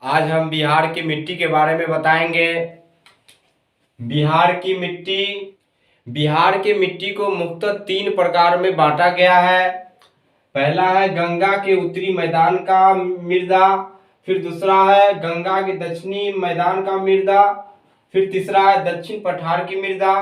आज हम बिहार की मिट्टी के बारे में बताएंगे। बिहार की मिट्टी बिहार की मिट्टी को मुख्यतः 3 प्रकार में बांटा गया है। पहला है गंगा के उत्तरी मैदान का मृदा, फिर दूसरा है गंगा के दक्षिणी मैदान का मृदा, फिर तीसरा है दक्षिण पठार की मृदा।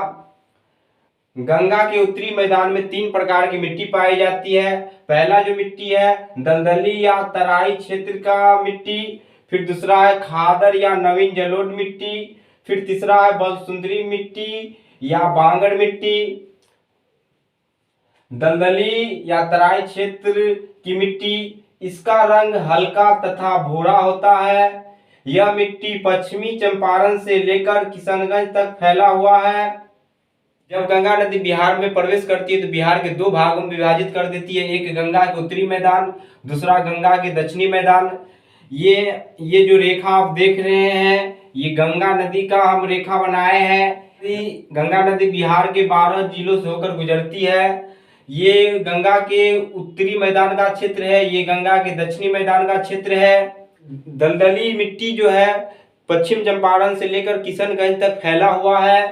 गंगा के उत्तरी मैदान में 3 प्रकार की मिट्टी पाई जाती है। पहला जो मिट्टी है दलदली या तराई क्षेत्र का मिट्टी, फिर दूसरा है खादर या नवीन जलोढ़ मिट्टी, फिर तीसरा है बलसुंदरी मिट्टी या बांगड़ मिट्टी। दलदली या तराई क्षेत्र की मिट्टी, इसका रंग हल्का तथा भूरा होता है। यह मिट्टी पश्चिमी चंपारण से लेकर किशनगंज तक फैला हुआ है। जब गंगा नदी बिहार में प्रवेश करती है तो बिहार के 2 भागों में विभाजित कर देती है। एक गंगा के उत्तरी मैदान, दूसरा गंगा के दक्षिणी मैदान। ये जो रेखा आप देख रहे हैं, ये गंगा नदी का हम रेखा बनाए हैं। गंगा नदी बिहार के 12 जिलों से होकर गुजरती है। ये गंगा के उत्तरी मैदान का क्षेत्र है, ये गंगा के दक्षिणी मैदान का क्षेत्र है। दलदली मिट्टी जो है पश्चिम चंपारण से लेकर किशनगंज तक फैला हुआ है।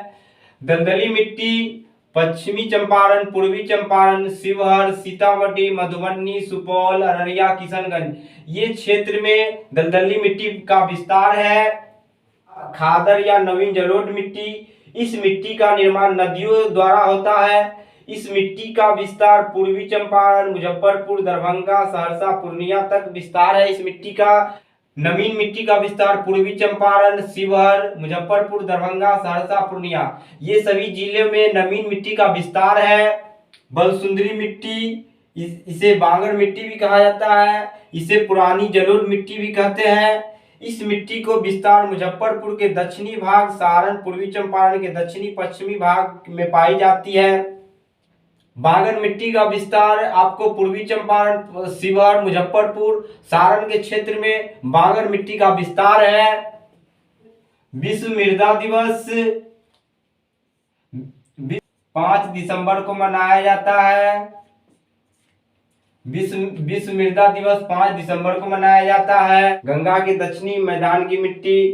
दलदली मिट्टी पश्चिमी चंपारण, पूर्वी चंपारण, शिवहर, सीतामढ़ी, मधुबनी, सुपौल, अररिया, किशनगंज, ये क्षेत्र में दलदली मिट्टी का विस्तार है। खादर या नवीन जलोढ़ मिट्टी, इस मिट्टी का निर्माण नदियों द्वारा होता है। इस मिट्टी का विस्तार पूर्वी चंपारण, मुजफ्फरपुर, दरभंगा, सहरसा, पूर्णिया तक विस्तार है इस मिट्टी का। नवीन मिट्टी का विस्तार पूर्वी चंपारण, शिवहर, मुजफ्फरपुर, दरभंगा, सहरसा, पूर्णिया, ये सभी जिलों में नवीन मिट्टी का विस्तार है। बलसुंदरी मिट्टी, इसे बांगड़ मिट्टी भी कहा जाता है, इसे पुरानी जलोढ़ मिट्टी भी कहते हैं। इस मिट्टी को विस्तार मुजफ्फरपुर के दक्षिणी भाग, सारण, पूर्वी चंपारण के दक्षिणी पश्चिमी भाग में पाई जाती है। बांगड़ मिट्टी का विस्तार आपको पूर्वी चंपारण, शिवहर, मुजफ्फरपुर, सारण के क्षेत्र में बांगड़ मिट्टी का विस्तार है। विश्व मृदा दिवस 5 दिसंबर को मनाया जाता है। विश्व मृदा दिवस 5 दिसंबर को मनाया जाता है। गंगा के दक्षिणी मैदान की मिट्टी,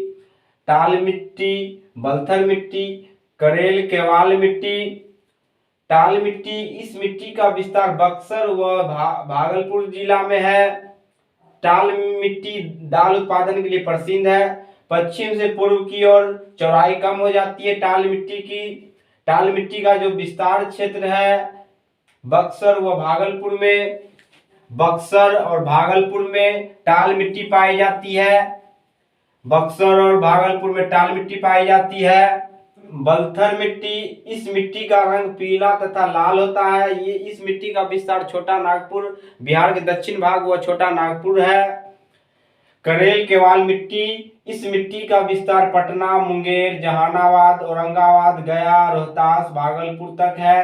टाल मिट्टी, बलथर मिट्टी, करेल केवाल मिट्टी। टाल मिट्टी, इस मिट्टी का विस्तार बक्सर व भागलपुर जिला में है। टाल मिट्टी दाल उत्पादन के लिए प्रसिद्ध है। पश्चिम से पूर्व की ओर चौड़ाई कम हो जाती है टाल मिट्टी की। टाल मिट्टी का जो विस्तार क्षेत्र है बक्सर और भागलपुर में टाल मिट्टी पाई जाती है। बक्सर और भागलपुर में टाल मिट्टी पाई जाती है। बलथर मिट्टी, इस मिट्टी का रंग पीला तथा लाल होता है। ये इस मिट्टी का विस्तार छोटा नागपुर, बिहार के दक्षिण भाग व छोटा नागपुर है। करेल केवाल मिट्टी, इस मिट्टी का विस्तार पटना, मुंगेर, जहानाबाद, औरंगाबाद, गया, रोहतास, भागलपुर तक है।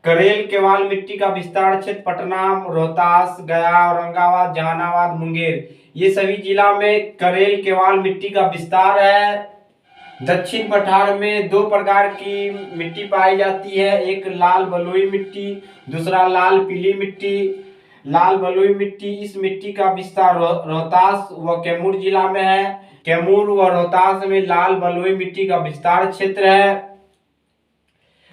करेल केवाल मिट्टी का विस्तार क्षेत्र पटना, रोहतास, गया, औरंगाबाद, जहानाबाद, मुंगेर, ये सभी जिला में करेल केवाल मिट्टी का विस्तार है। दक्षिण पठार में 2 प्रकार की मिट्टी पाई जाती है, एक लाल बलुई मिट्टी, दूसरा लाल पीली मिट्टी। लाल बलुई मिट्टी, इस मिट्टी का विस्तार रोहतास व कैमूर जिला में है। कैमूर व रोहतास में लाल बलुई मिट्टी का विस्तार क्षेत्र है।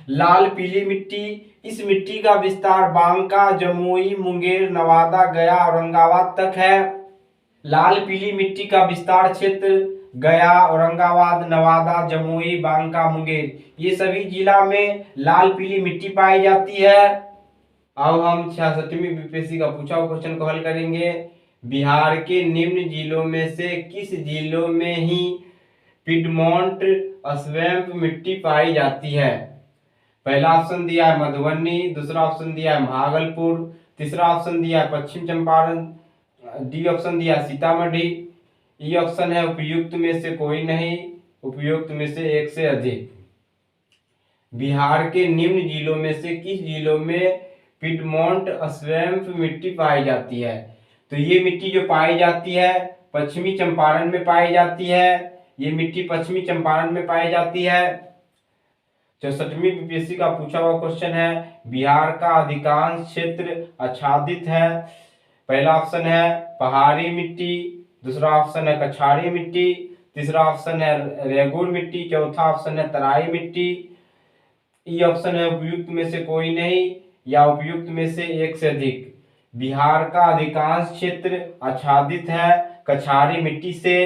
लाल पीली मिट्टी, इस मिट्टी का विस्तार बांका, जमुई, मुंगेर, नवादा, गया, औरंगाबाद तक है। लाल पीली मिट्टी का विस्तार क्षेत्र गया, औरंगाबाद, नवादा, जमुई, बांका, मुंगेर, ये सभी जिला में लाल पीली मिट्टी पाई जाती है। अब हम 66वीं बीपीएससी का पूछा हुआ क्वेश्चन को हल करेंगे। बिहार के निम्न जिलों में से किस जिलों में ही पिडमोंट स्वेम्प मिट्टी पाई जाती है? पहला ऑप्शन दिया है मधुबनी, दूसरा ऑप्शन दिया है भागलपुर, तीसरा ऑप्शन दिया है पश्चिम चंपारण, डी ऑप्शन दिया है सीतामढ़ी, ये ऑप्शन है उपयुक्त में से कोई नहीं, उपयुक्त में से एक से अधिक। बिहार के निम्न जिलों में से किस जिलों में पिडमोंट स्वेम्प मिट्टी पाई जाती है? तो ये मिट्टी जो पाई जाती है पश्चिमी चंपारण में पाई जाती है। ये मिट्टी पश्चिमी चंपारण में पाई जाती है। 64वीं बीपीएससी का पूछा हुआ क्वेश्चन है, बिहार का अधिकांश क्षेत्र आच्छादित है। पहला ऑप्शन है पहाड़ी मिट्टी, दूसरा ऑप्शन है कछारी मिट्टी, तीसरा ऑप्शन है रेगुर मिट्टी, चौथा ऑप्शन है तराई मिट्टी। ई ऑप्शन है उपयुक्त में से कोई नहीं या उपयुक्त में से एक से अधिक। बिहार का अधिकांश क्षेत्र आच्छादित है कछारी मिट्टी से।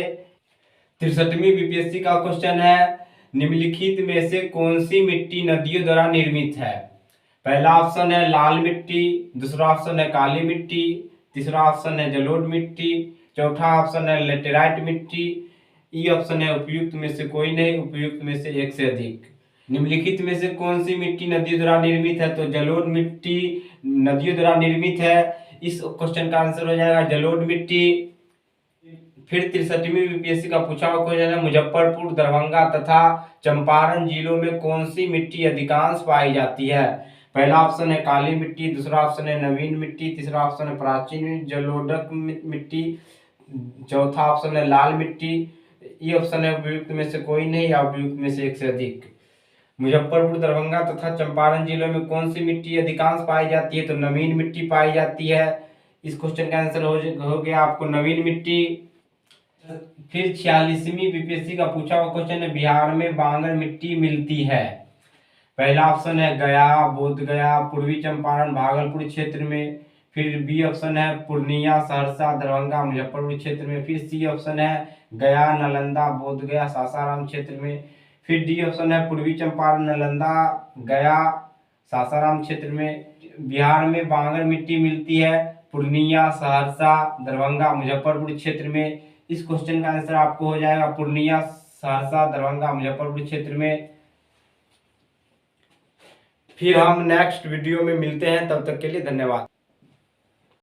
63वीं बीपीएससी का क्वेश्चन है, निम्नलिखित में से कौन सी मिट्टी नदियों द्वारा निर्मित है? पहला ऑप्शन है लाल मिट्टी, दूसरा ऑप्शन है काली मिट्टी, तीसरा ऑप्शन है जलोढ़ मिट्टी, चौथा ऑप्शन है लेटेराइट मिट्टी। ई ऑप्शन है उपयुक्त में से कोई नहीं, उपयुक्त में से एक से अधिक। निम्नलिखित में से कौन सी मिट्टी नदियों द्वारा निर्मित है? तो जलोढ़ मिट्टी नदियों द्वारा निर्मित है। इस क्वेश्चन का आंसर हो जाएगा जलोढ़ मिट्टी। फिर 63वीं बीपीएससी का पूछा हुआ क्वेश्चन है, मुजफ्फरपुर, दरभंगा तथा चंपारण जिलों में कौन सी मिट्टी अधिकांश पाई जाती है? पहला ऑप्शन है काली मिट्टी, दूसरा ऑप्शन है नवीन मिट्टी, तीसरा ऑप्शन है प्राचीन जलोढ़ मिट्टी, चौथा ऑप्शन है लाल मिट्टी। ये ऑप्शन है उपयुक्त में से कोई नहीं या उपयुक्त में से एक से अधिक। मुजफ्फरपुर, दरभंगा तथा चंपारण जिलों में कौन सी मिट्टी अधिकांश पाई जाती है? तो नवीन मिट्टी पाई जाती है। इस क्वेश्चन का आंसर हो गया आपको नवीन मिट्टी। फिर 46वीं बीपीएससी का पूछा हुआ क्वेश्चन है, बिहार में बांगर मिट्टी मिलती है? पहला ऑप्शन है गया, बोधगया, पूर्वी चंपारण, भागलपुर क्षेत्र में। फिर बी ऑप्शन है पूर्णिया, सहरसा, दरभंगा, मुजफ्फरपुर क्षेत्र में। फिर सी ऑप्शन है गया, नालंदा, बोधगया, सासाराम क्षेत्र में। फिर डी ऑप्शन है पूर्वी चंपारण, नालंदा, गया, सासाराम क्षेत्र में। बिहार में बांगर मिट्टी मिलती है पूर्णिया, सहरसा, दरभंगा, मुजफ्फरपुर क्षेत्र में। इस क्वेश्चन का आंसर आपको हो जाएगा पूर्णिया, सहरसा, दरभंगा, मुजफ्फरपुर क्षेत्र में। फिर हम नेक्स्ट वीडियो में मिलते हैं, तब तक के लिए धन्यवाद।